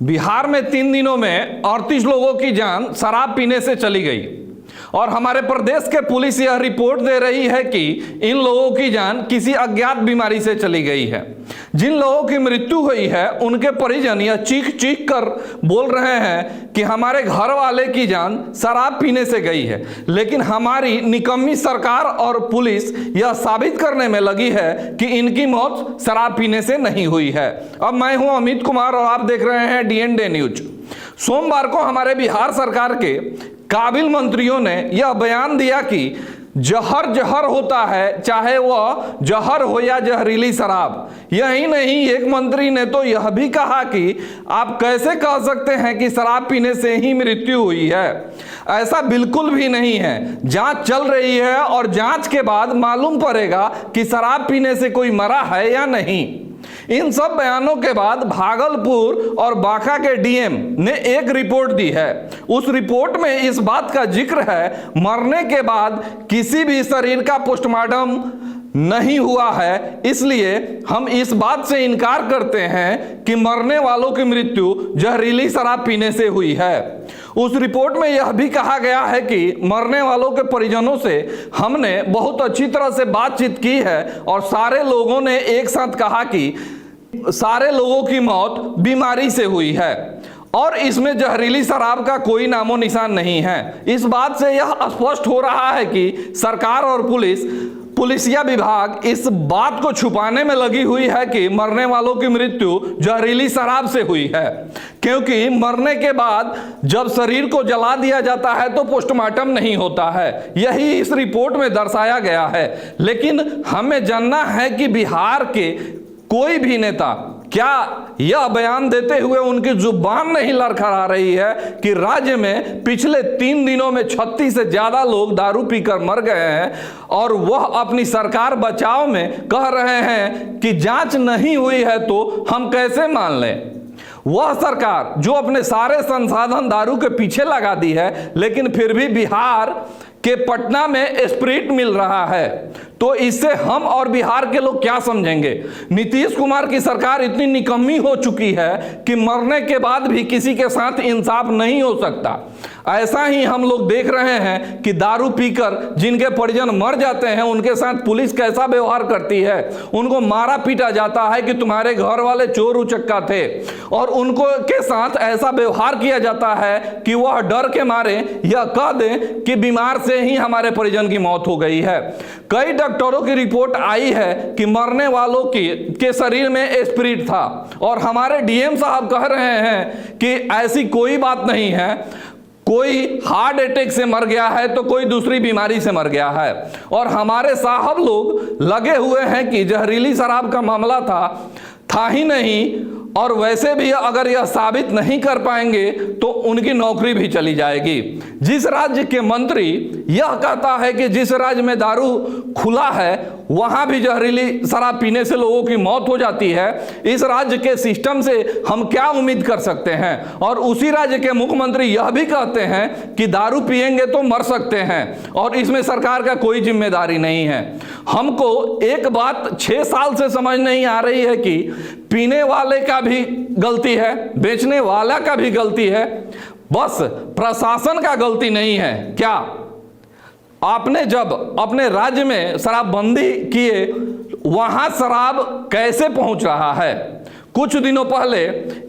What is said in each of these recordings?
बिहार में 3 दिनों में 38 लोगों की जान शराब पीने से चली गई और हमारे प्रदेश के पुलिस यह रिपोर्ट दे रही है कि इन लोगों की जान किसी अज्ञात बीमारी से चली गई है। जिन लोगों की मृत्यु हुई है उनके परिजन यह चीख चीख कर बोल रहे हैं कि हमारे घर वाले की जान शराब पीने से गई है, लेकिन हमारी निकम्मी सरकार और पुलिस यह साबित करने में लगी है कि इनकी मौत शराब पीने से नहीं हुई है। अब मैं हूं अमित कुमार और आप देख रहे हैं डीएनडे न्यूज। सोमवार को हमारे बिहार सरकार के काबिल मंत्रियों ने यह बयान दिया कि जहर जहर होता है, चाहे वह जहर हो या जहरीली शराब। यही नहीं, एक मंत्री ने तो यह भी कहा कि आप कैसे कह सकते हैं कि शराब पीने से ही मृत्यु हुई है। ऐसा बिल्कुल भी नहीं है। जांच चल रही है और जांच के बाद मालूम पड़ेगा कि शराब पीने से कोई मरा है या नहीं। इन सब बयानों के बाद भागलपुर और बांका के डीएम ने एक रिपोर्ट दी है। उस रिपोर्ट में इस बात का जिक्र है मरने के बाद किसी भी शरीर का पोस्टमार्टम नहीं हुआ है, इसलिए हम इस बात से इनकार करते हैं कि मरने वालों की मृत्यु जहरीली शराब पीने से हुई है। उस रिपोर्ट में यह भी कहा गया है कि मरने वालों के परिजनों से हमने बहुत अच्छी तरह से बातचीत की है और सारे लोगों ने एक साथ कहा कि सारे लोगों की मौत बीमारी से हुई है और इसमें जहरीली शराब का कोई नामो निशान नहीं है। इस बात से यह स्पष्ट हो रहा है कि सरकार और पुलिसिया विभाग इस बात को छुपाने में लगी हुई है कि मरने वालों की मृत्यु जहरीली शराब से हुई है, क्योंकि मरने के बाद जब शरीर को जला दिया जाता है तो पोस्टमार्टम नहीं होता है। यही इस रिपोर्ट में दर्शाया गया है। लेकिन हमें जानना है कि बिहार के कोई भी नेता क्या यह बयान देते हुए उनकी जुबान नहीं लड़खड़ा रही है कि राज्य में पिछले 3 दिनों में 36 से ज्यादा लोग दारू पीकर मर गए हैं और वह अपनी सरकार बचाव में कह रहे हैं कि जांच नहीं हुई है, तो हम कैसे मान लें। वह सरकार जो अपने सारे संसाधन दारू के पीछे लगा दी है, लेकिन फिर भी बिहार के पटना में स्प्रिट मिल रहा है, तो इससे हम और बिहार के लोग क्या समझेंगे। नीतीश कुमार की सरकार इतनी निकम्मी हो चुकी है कि मरने के बाद भी किसी के साथ इंसाफ नहीं हो सकता। ऐसा ही हम लोग देख रहे हैं कि दारू पीकर जिनके परिजन मर जाते हैं उनके साथ पुलिस कैसा व्यवहार करती है। उनको मारा पीटा जाता है कि तुम्हारे घर वाले चोर उचक्का थे, और उनको के साथ ऐसा व्यवहार किया जाता है कि वह डर के मारे यह कह दें कि बीमार से ही हमारे परिजन की मौत हो गई है। कई डॉक्टरों की रिपोर्ट आई है कि मरने वालों के शरीर में स्पिरिट था, और हमारे डीएम साहब कह रहे हैं कि ऐसी कोई बात नहीं है। कोई हार्ट अटैक से मर गया है तो कोई दूसरी बीमारी से मर गया है, और हमारे साहब लोग लगे हुए हैं कि जहरीली शराब का मामला था ही नहीं, और वैसे भी अगर यह साबित नहीं कर पाएंगे तो उनकी नौकरी भी चली जाएगी। जिस राज्य के मंत्री यह कहता है कि जिस राज्य में दारू खुला है वहां भी जहरीली शराब पीने से लोगों की मौत हो जाती है, इस राज्य के सिस्टम से हम क्या उम्मीद कर सकते हैं। और उसी राज्य के मुख्यमंत्री यह भी कहते हैं कि दारू पिएंगे तो मर सकते हैं और इसमें सरकार का कोई जिम्मेदारी नहीं है। हमको एक बात 6 साल से समझ नहीं आ रही है कि पीने वाले का भी गलती है, बेचने वाला का भी गलती है, बस प्रशासन का गलती नहीं है क्या। आपने जब अपने राज्य में शराबबंदी किए, वहां शराब कैसे पहुंच रहा है। कुछ दिनों पहले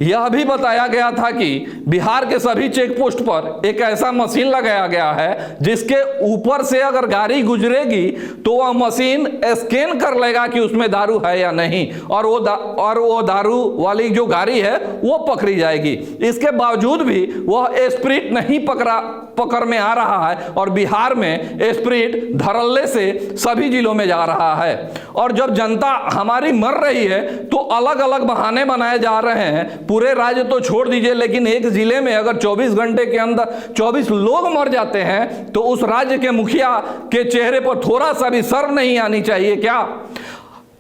यह भी बताया गया था कि बिहार के सभी चेक पोस्ट पर एक ऐसा मशीन लगाया गया है जिसके ऊपर से अगर गाड़ी गुजरेगी तो वह मशीन स्कैन कर लेगा कि उसमें दारू है या नहीं, और वो दारू वाली जो गाड़ी है वो पकड़ी जाएगी। इसके बावजूद भी वह स्प्रिट नहीं पकड़ में आ रहा है, और बिहार में स्प्रिट धड़ल्ले से सभी जिलों में जा रहा है। और जब जनता हमारी मर रही है तो अलग अलग बहाने बनाए जा रहे हैं। पूरे राज्य तो छोड़ दीजिए, लेकिन एक जिले में अगर 24 घंटे के अंदर 24 लोग मर जाते हैं तो उस राज्य के मुखिया के चेहरे पर थोड़ा सा भी शर्म नहीं आनी चाहिए क्या।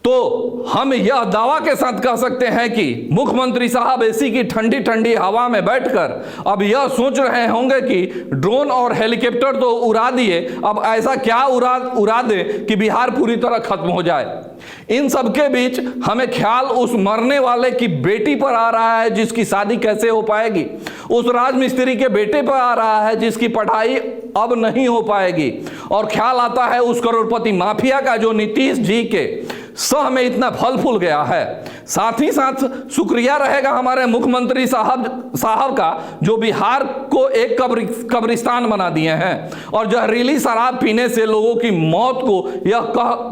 तो हम यह दावा के साथ कह सकते हैं कि मुख्यमंत्री साहब एसी की ठंडी ठंडी हवा में बैठकर अब यह सोच रहे होंगे कि ड्रोन और हेलीकॉप्टर तो उड़ा दिए, अब ऐसा क्या उड़ा दे कि बिहार पूरी तरह खत्म हो जाए। इन सब के बीच हमें ख्याल उस मरने वाले की बेटी पर आ रहा है जिसकी शादी कैसे हो पाएगी, उस राजमिस्त्री के बेटे पर आ रहा है जिसकी पढ़ाई अब नहीं हो पाएगी, और ख्याल आता है उस करोड़पति माफिया का जो नीतीश जी के सह में इतना फल फूल गया है। साथ ही साथ शुक्रिया रहेगा हमारे मुख्यमंत्री साहब का जो बिहार को एक कब्रिस्तान बना दिए हैं, और जहरीली शराब पीने से लोगों की मौत को यह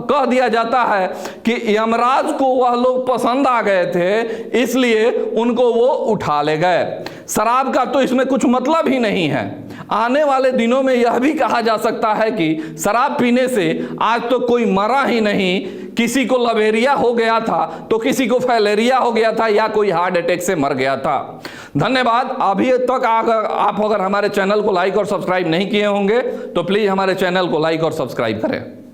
कह दिया जाता है कि यमराज को वह लोग पसंद आ गए थे इसलिए उनको वो उठा ले गए। शराब का तो इसमें कुछ मतलब ही नहीं है। आने वाले दिनों में यह भी कहा जा सकता है कि शराब पीने से आज तो कोई मरा ही नहीं, किसी को लवेरिया हो गया था तो किसी को फाइलेरिया हो गया था या कोई हार्ट अटैक से मर गया था। धन्यवाद। अभी तक आप अगर हमारे चैनल को लाइक और सब्सक्राइब नहीं किए होंगे तो प्लीज हमारे चैनल को लाइक और सब्सक्राइब करें।